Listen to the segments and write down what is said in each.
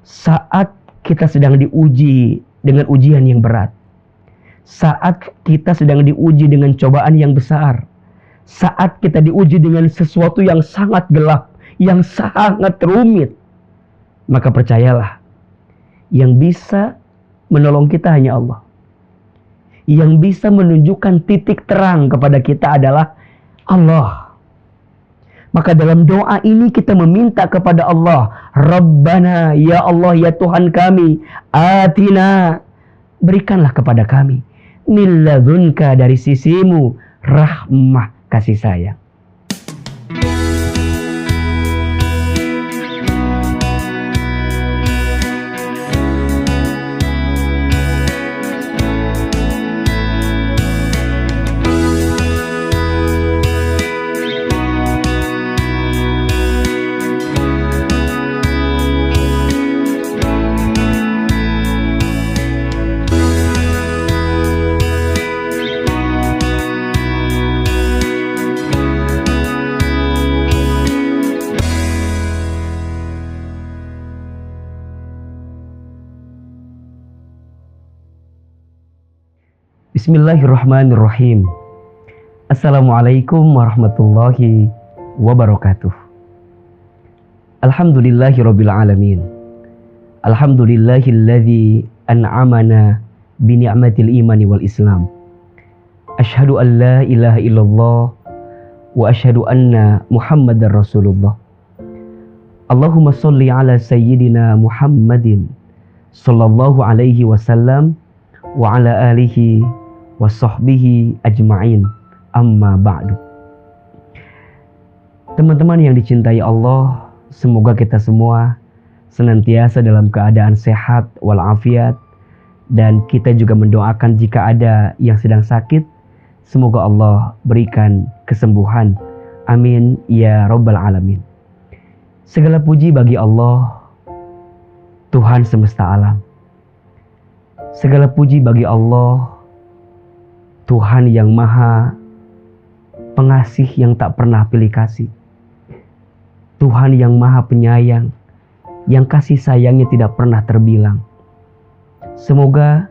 saat kita sedang diuji dengan ujian yang berat, saat kita sedang diuji dengan cobaan yang besar, saat kita diuji dengan sesuatu yang sangat gelap, yang sangat rumit, maka percayalah, yang bisa menolong kita hanya Allah. Yang bisa menunjukkan titik terang kepada kita adalah Allah. Maka dalam doa ini kita meminta kepada Allah, Rabbana, ya Allah, ya Tuhan kami, atina, berikanlah kepada kami, min ladunka, dari sisimu, rahmah, kasih sayang. Bismillahirrahmanirrahim. Assalamualaikum warahmatullahi wabarakatuh. Alhamdulillahirabbil alamin. Alhamdulillahilladzi an'amana bi ni'matil imani wal islam. Asyhadu an la ilaha illallah wa asyhadu anna Muhammadar Rasulullah. Allahumma shalli ala sayyidina Muhammadin sallallahu alaihi wasallam wa ala alihi wa sahbihi ajma'in, amma ba'du. Teman-teman yang dicintai Allah, semoga kita semua senantiasa dalam keadaan sehat walafiat, dan kita juga mendoakan jika ada yang sedang sakit, semoga Allah berikan kesembuhan. Amin ya rabbal alamin. Segala puji bagi Allah, Tuhan semesta alam. Segala puji bagi Allah, Tuhan yang maha pengasih yang tak pernah pilih kasih. Tuhan yang maha penyayang, yang kasih sayangnya tidak pernah terbilang. Semoga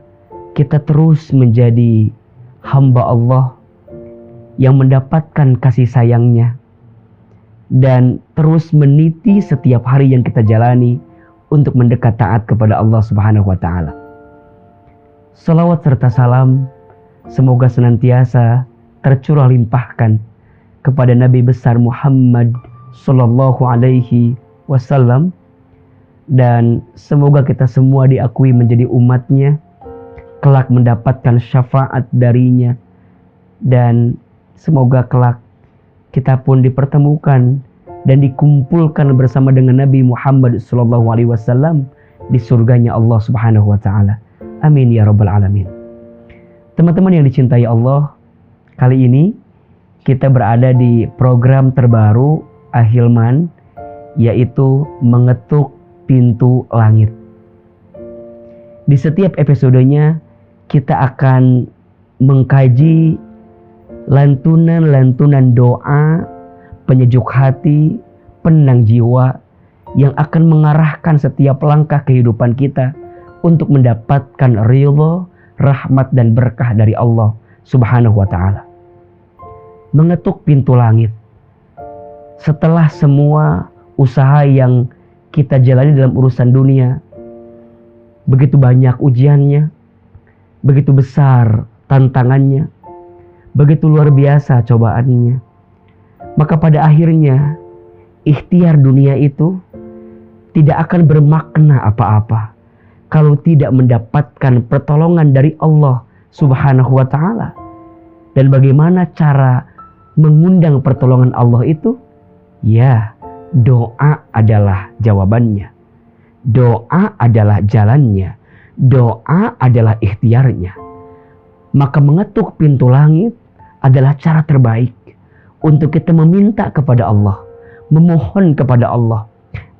kita terus menjadi hamba Allah yang mendapatkan kasih sayangnya, dan terus meniti setiap hari yang kita jalani untuk mendekat taat kepada Allah Subhanahu wa Ta'ala. Salawat serta salam semoga senantiasa tercurah limpahkan kepada Nabi besar Muhammad sallallahu alaihi wasallam, dan semoga kita semua diakui menjadi umatnya, kelak mendapatkan syafaat darinya, dan semoga kelak kita pun dipertemukan dan dikumpulkan bersama dengan Nabi Muhammad sallallahu alaihi wasallam di surganya Allah Subhanahu wa Ta'ala. Amin ya rabbal alamin. Teman-teman yang dicintai Allah, kali ini kita berada di program terbaru Ahilman, yaitu Mengetuk Pintu Langit. Di setiap episodenya kita akan mengkaji lantunan-lantunan doa penyejuk hati, penenang jiwa, yang akan mengarahkan setiap langkah kehidupan kita untuk mendapatkan ridha, rahmat dan berkah dari Allah Subhanahu wa Ta'ala. Mengetuk pintu langit. Setelah semua usaha yang kita jalani dalam urusan dunia, begitu banyak ujiannya, begitu besar tantangannya, begitu luar biasa cobaannya, maka pada akhirnya ikhtiar dunia itu tidak akan bermakna apa-apa kalau tidak mendapatkan pertolongan dari Allah Subhanahu wa Ta'ala. Dan bagaimana cara mengundang pertolongan Allah itu? Ya, doa adalah jawabannya. Doa adalah jalannya. Doa adalah ikhtiarnya. Maka mengetuk pintu langit adalah cara terbaik untuk kita meminta kepada Allah, memohon kepada Allah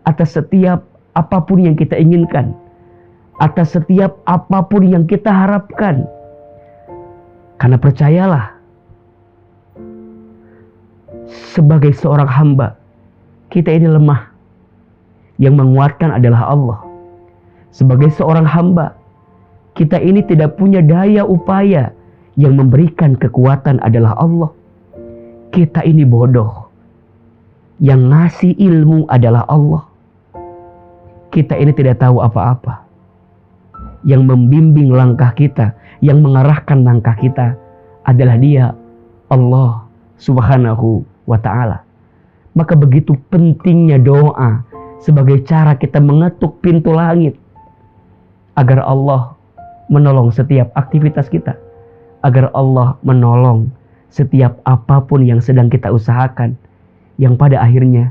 atas setiap apapun yang kita inginkan, atas setiap apapun yang kita harapkan. Karena percayalah, sebagai seorang hamba, kita ini lemah. Yang menguatkan adalah Allah. sebagai seorang hamba, kita ini tidak punya daya upaya. Yang memberikan kekuatan adalah Allah. Kita ini bodoh. Yang ngasih ilmu adalah Allah. Kita ini tidak tahu apa-apa. Yang membimbing langkah kita, yang mengarahkan langkah kita adalah Dia, Allah Subhanahu wa ta'ala. Maka begitu pentingnya doa sebagai cara kita mengetuk pintu langit agar Allah menolong setiap aktivitas kita, agar Allah menolong setiap apapun yang sedang kita usahakan, yang pada akhirnya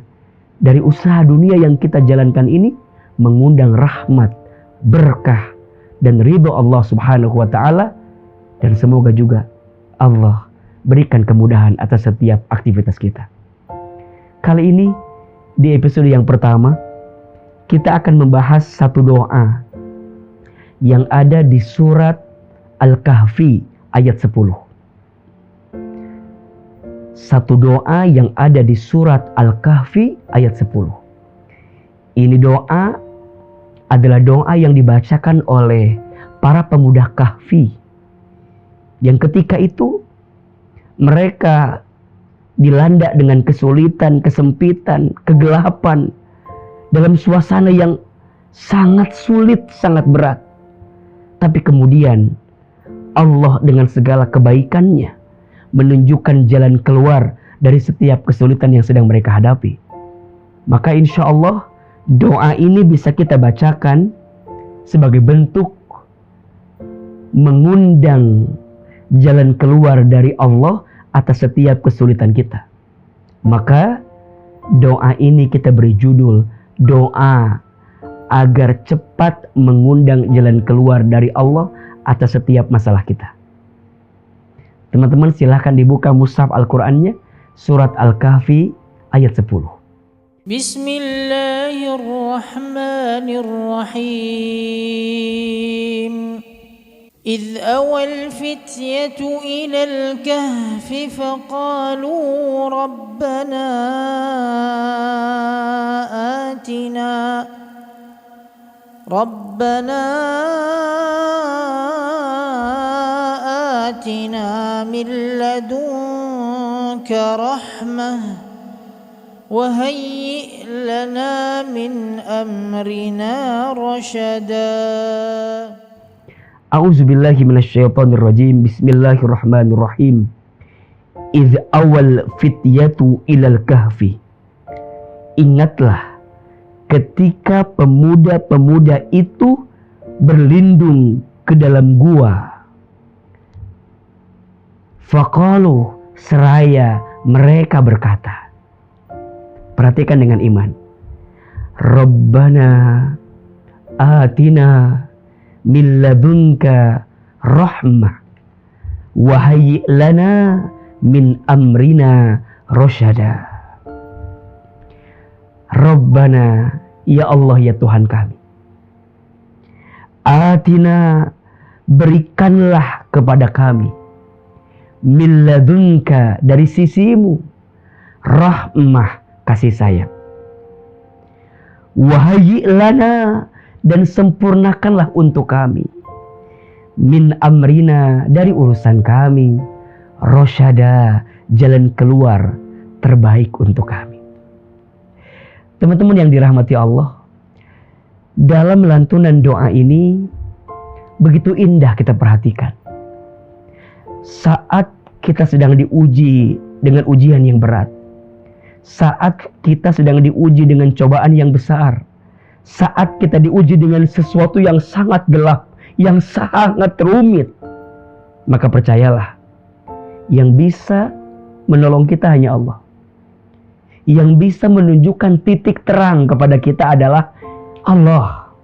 dari usaha dunia yang kita jalankan ini mengundang rahmat, berkah, dan ridho Allah Subhanahu wa ta'ala. Dan semoga juga Allah berikan kemudahan atas setiap aktivitas kita. Kali ini di episode yang pertama, kita akan membahas satu doa yang ada di surat Al-Kahfi ayat 10. Satu doa yang ada di surat Al-Kahfi ayat 10. Ini doa adalah doa yang dibacakan oleh para pemuda Kahfi, yang ketika itu mereka dilanda dengan kesulitan, kesempitan, kegelapan, dalam suasana yang sangat sulit, sangat berat. Tapi kemudian Allah dengan segala kebaikannya menunjukkan jalan keluar dari setiap kesulitan yang sedang mereka hadapi. Maka insya Allah doa ini bisa kita bacakan sebagai bentuk mengundang jalan keluar dari Allah atas setiap kesulitan kita. Maka doa ini kita beri judul doa agar cepat mengundang jalan keluar dari Allah atas setiap masalah kita. Teman-teman silahkan dibuka mushaf Al-Qur'annya, surat Al-Kahfi ayat 10. Bismillahirrahmanirrahim. إذ أوى الفتية إلى الكهف فقالوا ربنا آتنا من لدنك رحمة وهيئ لنا من أمرنا رشدا. A'udzubillahi minasyaitonirrajim. Bismillahirrahmanirrahim. Idz awal fityatu ilal kahfi. Ingatlah ketika pemuda-pemuda itu berlindung ke dalam gua. Faqalu, seraya mereka berkata. Perhatikan dengan iman. Rabbana atina min ladunka rahmah wa hayyi' lana min amrina rasyada. Rabbana, ya Allah, ya Tuhan kami. Atina, berikanlah kepada kami. Min ladunka, dari sisimu. Rahmah, kasih sayang. Wa hayyi' lana, dan sempurnakanlah untuk kami. Min amrina, dari urusan kami. Rasyada, jalan keluar terbaik untuk kami. Teman-teman yang dirahmati Allah, dalam lantunan doa ini begitu indah kita perhatikan. Saat kita sedang diuji dengan ujian yang berat, saat kita sedang diuji dengan cobaan yang besar, saat kita diuji dengan sesuatu yang sangat gelap, yang sangat rumit, maka percayalah, yang bisa menolong kita hanya Allah. Yang bisa menunjukkan titik terang kepada kita adalah Allah.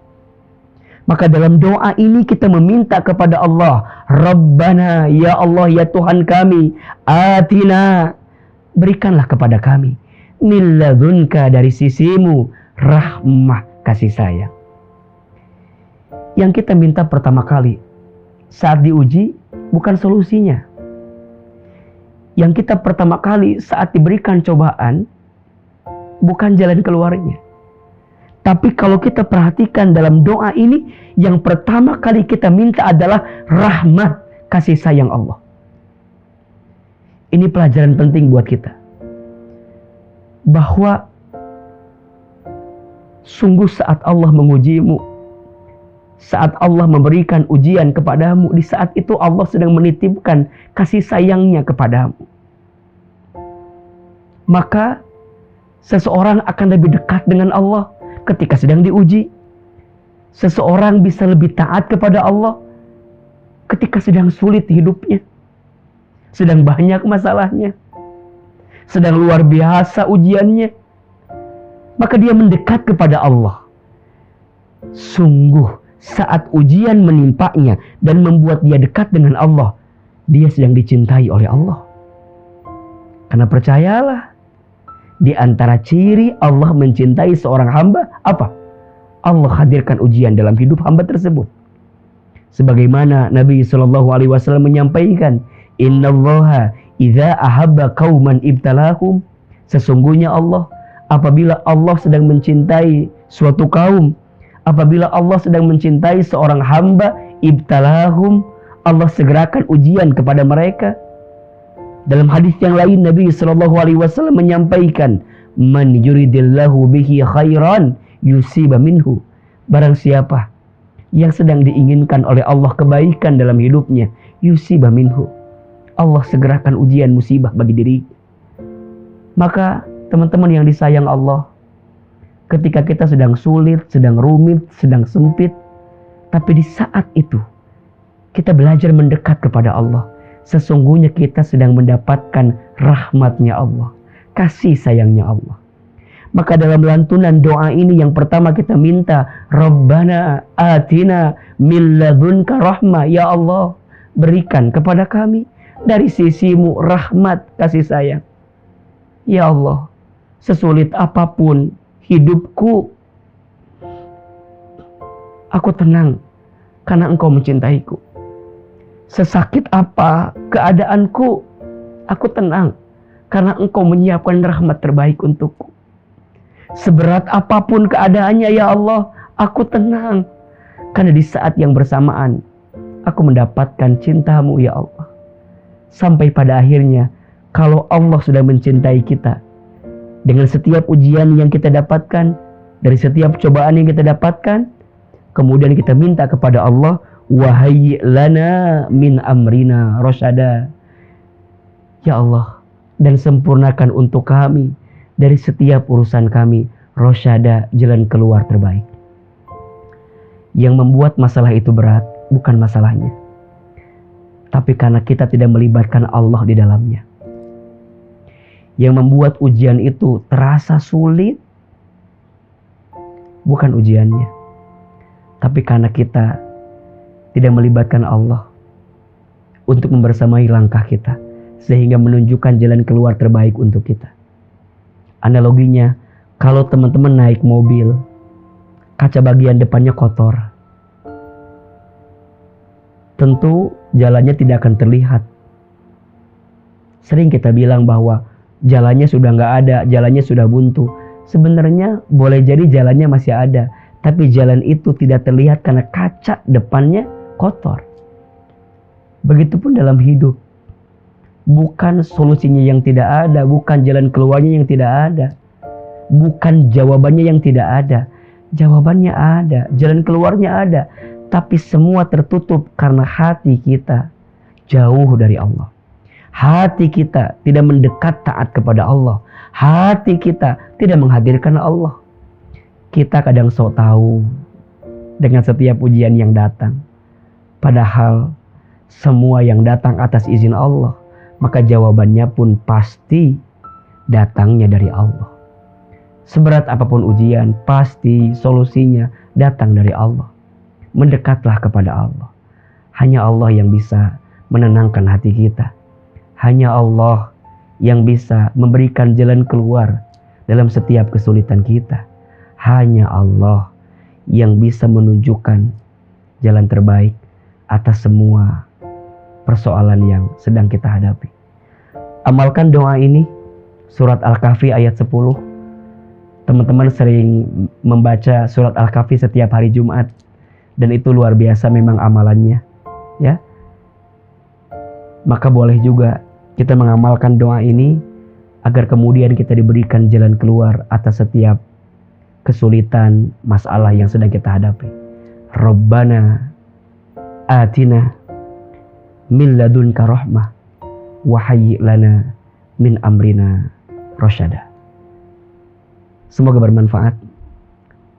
Maka dalam doa ini kita meminta kepada Allah, Rabbana, ya Allah, ya Tuhan kami, atina, berikanlah kepada kami, min ladunka, dari sisimu, rahmah, kasih sayang. Yang kita minta pertama kali saat diuji bukan solusinya. Yang kita pertama kali saat diberikan cobaan bukan jalan keluarnya, Tapi kalau kita perhatikan dalam doa ini, yang pertama kali kita minta adalah rahmat, kasih sayang Allah. Ini pelajaran penting buat kita. Bahwa sungguh saat Allah mengujimu, saat Allah memberikan ujian kepadamu, di saat itu Allah sedang menitipkan kasih sayangnya kepadamu. Maka seseorang akan lebih dekat dengan Allah ketika sedang diuji. Seseorang bisa lebih taat kepada Allah ketika sedang sulit hidupnya, sedang banyak masalahnya, sedang luar biasa ujiannya. Maka dia mendekat kepada Allah. Sungguh saat ujian menimpanya dan membuat dia dekat dengan Allah, dia sedang dicintai oleh Allah. Karena percayalah, di antara ciri Allah mencintai seorang hamba, apa? Allah hadirkan ujian dalam hidup hamba tersebut. Sebagaimana Nabi SAW menyampaikan, Innallaha idza ahabba qauman ibtalahum. Sesungguhnya Allah, apabila Allah sedang mencintai suatu kaum, apabila Allah sedang mencintai seorang hamba, ibtalahum, Allah segerakan ujian kepada mereka. Dalam hadis yang lain Nabi SAW menyampaikan, Man yuridillahu bihi khairan yusiba minhu. Barang siapa yang sedang diinginkan oleh Allah kebaikan dalam hidupnya, yusiba minhu, Allah segerakan ujian musibah bagi diri. Maka teman-teman yang disayang Allah, ketika kita sedang sulit, sedang rumit, sedang sempit, tapi di saat itu kita belajar mendekat kepada Allah, sesungguhnya kita sedang mendapatkan rahmatnya Allah, kasih sayangnya Allah. Maka dalam lantunan doa ini yang pertama kita minta, Rabbana atina min ladunka rahmah. Ya Allah, berikan kepada kami dari sisimu rahmat, kasih sayang. Ya Allah, sesulit apapun hidupku, aku tenang karena Engkau mencintaiku. Sesakit apa keadaanku, aku tenang karena Engkau menyiapkan rahmat terbaik untukku. Seberat apapun keadaannya, ya Allah, aku tenang karena di saat yang bersamaan aku mendapatkan cintamu, ya Allah. Sampai pada akhirnya, kalau Allah sudah mencintai kita, dengan setiap ujian yang kita dapatkan, dari setiap cobaan yang kita dapatkan, kemudian kita minta kepada Allah, wahai lana min amrina rasyada. Ya Allah, dan sempurnakan untuk kami dari setiap urusan kami rasyada, jalan keluar terbaik. Yang membuat masalah itu berat bukan masalahnya, tapi karena kita tidak melibatkan Allah di dalamnya. Yang membuat ujian itu terasa sulit bukan ujiannya, tapi karena kita tidak melibatkan Allah untuk membersamai langkah kita, sehingga menunjukkan jalan keluar terbaik untuk kita. Analoginya, kalau teman-teman naik mobil, kaca bagian depannya kotor, tentu jalannya tidak akan terlihat. Sering kita bilang bahwa jalannya sudah nggak ada, jalannya sudah buntu. Sebenarnya boleh jadi jalannya masih ada, tapi jalan itu tidak terlihat karena kaca depannya kotor. Begitupun dalam hidup. Bukan solusinya yang tidak ada, bukan jalan keluarnya yang tidak ada, bukan jawabannya yang tidak ada. Jawabannya ada, jalan keluarnya ada, tapi semua tertutup karena hati kita jauh dari Allah. Hati kita tidak mendekat taat kepada Allah. Hati kita tidak menghadirkan Allah. Kita kadang sok tahu dengan setiap ujian yang datang, padahal semua yang datang atas izin Allah, maka jawabannya pun pasti datangnya dari Allah. Seberat apapun ujian, pasti solusinya datang dari Allah. Mendekatlah kepada Allah. Hanya Allah yang bisa menenangkan hati kita. Hanya Allah yang bisa memberikan jalan keluar dalam setiap kesulitan kita. Hanya Allah yang bisa menunjukkan jalan terbaik atas semua persoalan yang sedang kita hadapi. Amalkan doa ini, surat Al-Kahfi ayat 10. teman-teman sering membaca surat Al-Kahfi setiap hari Jumat, dan itu luar biasa memang amalannya, ya. Maka boleh juga kita mengamalkan doa ini agar kemudian kita diberikan jalan keluar atas setiap kesulitan, masalah yang sedang kita hadapi. Rabbana atina min ladunka rahmah wa hayyi lana min amrina rasyada. Semoga bermanfaat.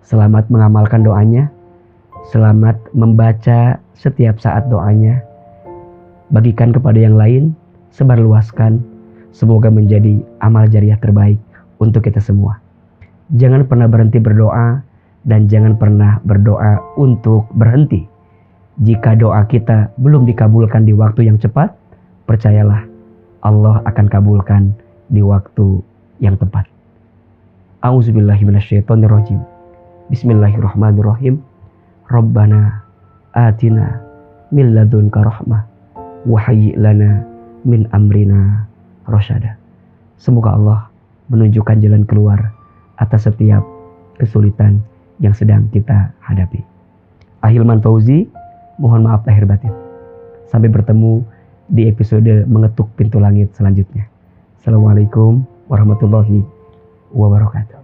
Selamat mengamalkan doanya. Selamat membaca setiap saat doanya. Bagikan kepada yang lain, sebarluaskan. Semoga menjadi amal jariah terbaik untuk kita semua. Jangan pernah berhenti berdoa, dan jangan pernah berdoa untuk berhenti. Jika doa kita belum dikabulkan di waktu yang cepat, percayalah Allah akan kabulkan di waktu yang tepat. A'udzubillahi minasyaitonirrajim. Bismillahirrahmanirrahim. Rabbana atina min ladunka rahmah wa hayyi lana min amrina rasyada. Semoga Allah menunjukkan jalan keluar atas setiap kesulitan yang sedang kita hadapi. Ahilman Fauzi, mohon maaf lahir batin. Sampai bertemu di episode mengetuk pintu langit selanjutnya. Assalamualaikum warahmatullahi wabarakatuh.